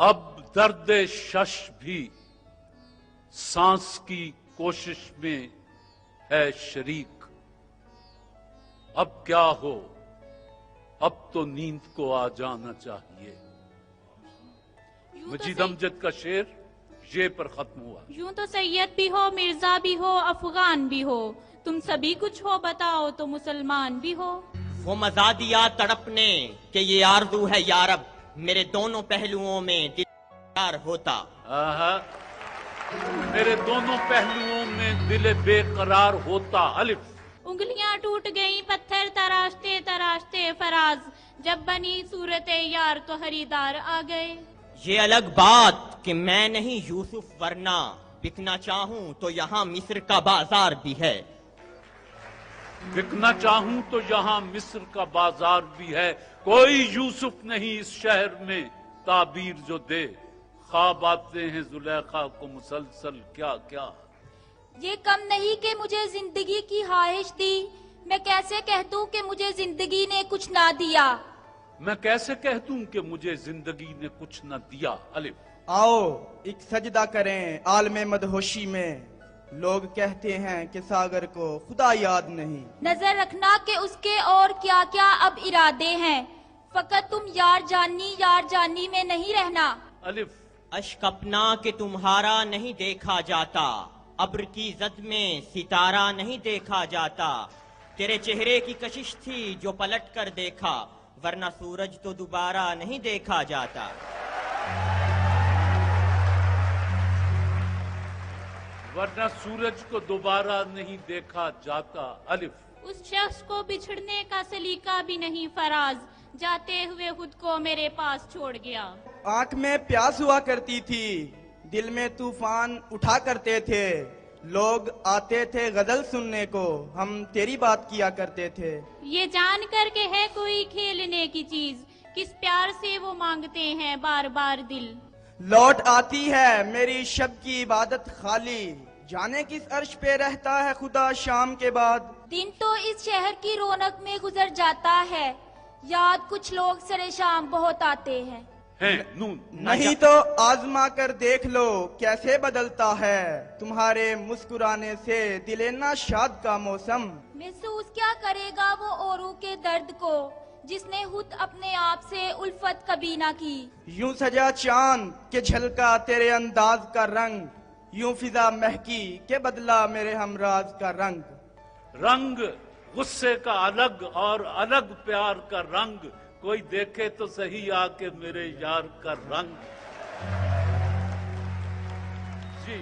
اب درد شش بھی सांस की कोशिश में है शरीक। अब क्या हो, अब तो नींद को आ जाना चाहिए। मजीद अमजद का शेर ये पर खत्म हुआ। यूं तो सैयद भी हो, मिर्जा भी हो, अफगान भी हो, तुम सभी कुछ हो, बताओ तो मुसलमान भी हो। वो मजा दिया तड़पने कि ये आरज़ू है यारब, मेरे दोनों पहलुओं में दिल बेकरार होता। मेरे दोनों पहलुओं में दिल बेकरार होता। अलिफ। उंगलियां टूट गई पत्थर तराशते तराशते फराज, जब बनी सूरत यार तो खरीदार आ गए। ये अलग बात कि मैं नहीं यूसुफ, वरना बिकना चाहूं तो यहाँ मिस्र का बाजार भी है। बिकना चाहूं तो यहाँ मिस्र का बाजार भी है। कोई यूसुफ नहीं इस शहर में ताबीर जो दे। ख्वाब आते हैं जुलेखा को मुसलसल क्या क्या। ये कम नहीं कि मुझे जिंदगी की ख्वाहिश दी, मैं कैसे कह दूं कि मुझे जिंदगी ने कुछ ना दिया। मैं कैसे कह दूं कि मुझे जिंदगी ने कुछ न दिया। अलिफ। आओ एक सजदा करें आलमे मदहोशी में, लोग कहते हैं कि सागर को खुदा याद नहीं। नजर रखना कि उसके और क्या क्या अब इरादे हैं, फकत तुम यार जानी में नहीं रहना। अलिफ। अश्क अपना कि तुम्हारा नहीं देखा जाता, अब्र की जद में सितारा नहीं देखा जाता। तेरे चेहरे की कशिश थी जो पलट कर देखा, वरना सूरज तो दोबारा नहीं देखा जाता। वरना सूरज को दोबारा नहीं देखा जाता। अलिफ। उस शख्स को बिछड़ने का सलीका भी नहीं फराज, जाते हुए खुद को मेरे पास छोड़ गया। आंख में प्यास हुआ करती थी, दिल में तूफान उठा करते थे, लोग आते थे गजल सुनने को, हम तेरी बात किया करते थे। ये जान कर के है कोई खेलने की चीज, किस प्यार से वो मांगते हैं बार बार दिल। लौट आती है मेरी शब की इबादत खाली, जाने किस अर्श पे रहता है खुदा शाम के बाद। दिन तो इस शहर की रौनक में गुजर जाता है, याद कुछ लोग सरे शाम बहुत आते हैं। नून। नहीं तो आजमा कर देख लो कैसे बदलता है, तुम्हारे मुस्कुराने से दिले ना शाद का मौसम। महसूस क्या करेगा वो औरों के दर्द को, जिसने खुद अपने आप से उल्फत कभी ना की। यूं सजा चांद के झलका तेरे अंदाज का रंग, यूं फिजा महकी के बदला मेरे हमराज का रंग। रंग गुस्से का अलग और अलग प्यार का रंग, कोई देखे तो सही आके मेरे यार का रंग। जी।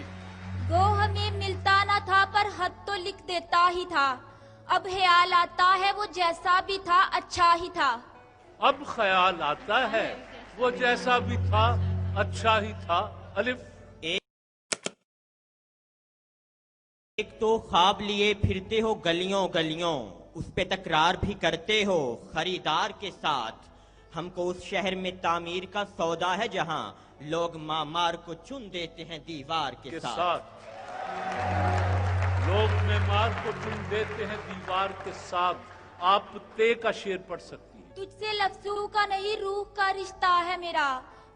वो हमें मिलता ना था पर खत तो लिख देता ही था, अब ख्याल आता है वो जैसा भी था अच्छा ही था। अब ख्याल आता है वो जैसा भी था अच्छा ही था। अलिफ। एक तो ख्वाब लिए फिरते हो गलियों गलियों, उस पे तकरार भी करते हो खरीदार के साथ। हमको उस शहर में तामीर का सौदा है जहां लोग मामार को चुन देते हैं दीवार के साथ। लोग मेमार को चुन देते हैं दीवार के साथ। आप ते का शेर पढ़ सकती हैं। तुझसे लफ्जों का नहीं रूह का रिश्ता है मेरा,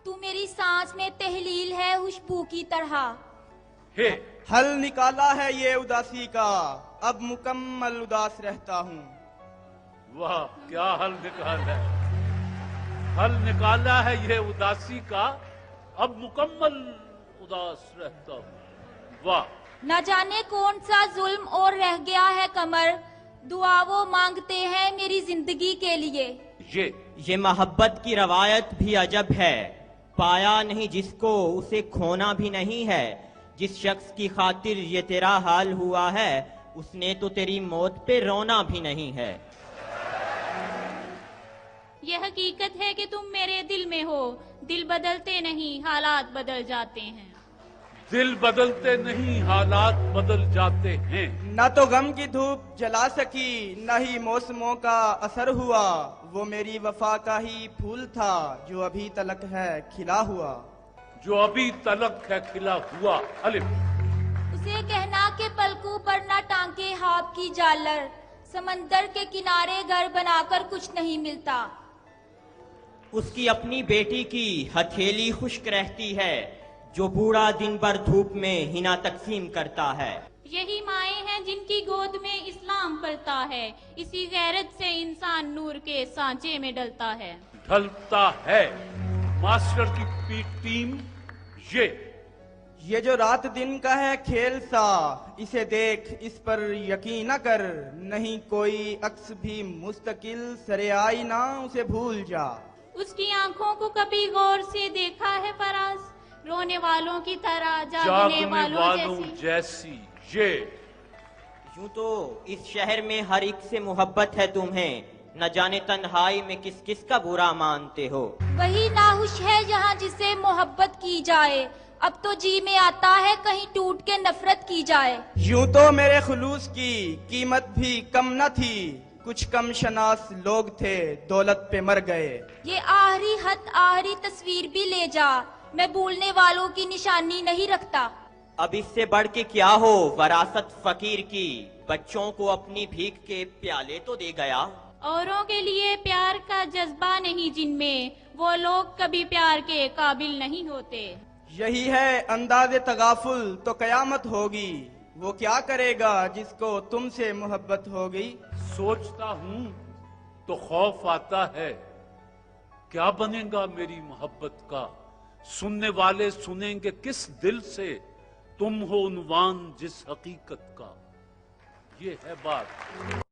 तू मेरी सांस में तहलील है खुशबू की तरह। हे। हल निकाला है ये उदासी का, अब मुकम्मल उदास रहता हूँ। वाह क्या हल निकाला है। हल निकाला है ये उदासी का, अब मुकम्मल उदास रहता हूँ। वाह। न जाने कौन सा जुल्म और रह गया है कमर, दुआ वो मांगते हैं मेरी जिंदगी के लिए। ये मोहब्बत की रवायत भी अजब है, पाया नहीं जिसको उसे खोना भी नहीं है। जिस शख्स की खातिर ये तेरा हाल हुआ है, उसने तो तेरी मौत पे रोना भी नहीं है। यह हकीकत है कि तुम मेरे दिल में हो, दिल बदलते नहीं हालात बदल जाते हैं। दिल बदलते नहीं हालात बदल जाते हैं। न तो गम की धूप जला सकी न ही मौसमों का असर हुआ, वो मेरी वफा का ही फूल था जो अभी तलक है खिला हुआ। जो अभी तलक है खिला हुआ। अलिफ। उसे कहना के पलकों पर न टांके ख्वाब की जालर, समंदर के किनारे घर बनाकर कुछ नहीं मिलता। اس کی اپنی بیٹی کی ہتھیلی خشک رہتی ہے جو بوڑھا دن بھر دھوپ میں ہنا تقسیم کرتا ہے۔ یہی مائیں ہیں جن کی گود میں اسلام پلتا ہے، اسی غیرت سے انسان نور کے سانچے میں ڈلتا ہے۔ ڈھلتا ہے۔ ماسٹر کی پی ٹیم یہ جو رات دن کا ہے کھیل سا، اسے دیکھ اس پر یقین نہ کر، نہیں کوئی عکس بھی مستقل سرے آئی نہ اسے بھول جا۔ اس کی آنکھوں کو کبھی غور سے دیکھا ہے فراز، رونے والوں کی طرح جاگنے جاگنے والوں جیسی۔ یوں تو اس شہر میں ہر ایک سے محبت ہے تمہیں، نہ جانے تنہائی میں کس کس کا برا مانتے ہو۔ وہی ناخوش ہے یہاں جسے محبت کی جائے، اب تو جی میں آتا ہے کہیں ٹوٹ کے نفرت کی جائے۔ یوں تو میرے خلوص کی قیمت بھی کم نہ تھی، کچھ کم شناس لوگ تھے دولت پہ مر گئے۔ یہ آخری خط آخری تصویر بھی لے جا، میں بھولنے والوں کی نشانی نہیں رکھتا۔ اب اس سے بڑھ کے کیا ہو وراثت فقیر کی، بچوں کو اپنی بھیک کے پیالے تو دے گیا۔ اوروں کے لیے پیار کا جذبہ نہیں جن میں، وہ لوگ کبھی پیار کے قابل نہیں ہوتے۔ یہی ہے انداز تغافل تو قیامت ہوگی، وہ کیا کرے گا جس کو تم سے محبت ہوگی۔ سوچتا ہوں تو خوف آتا ہے، کیا بنے گا میری محبت کا، سننے والے سنیں گے کس دل سے، تم ہو عنوان جس حقیقت کا۔ یہ ہے بات۔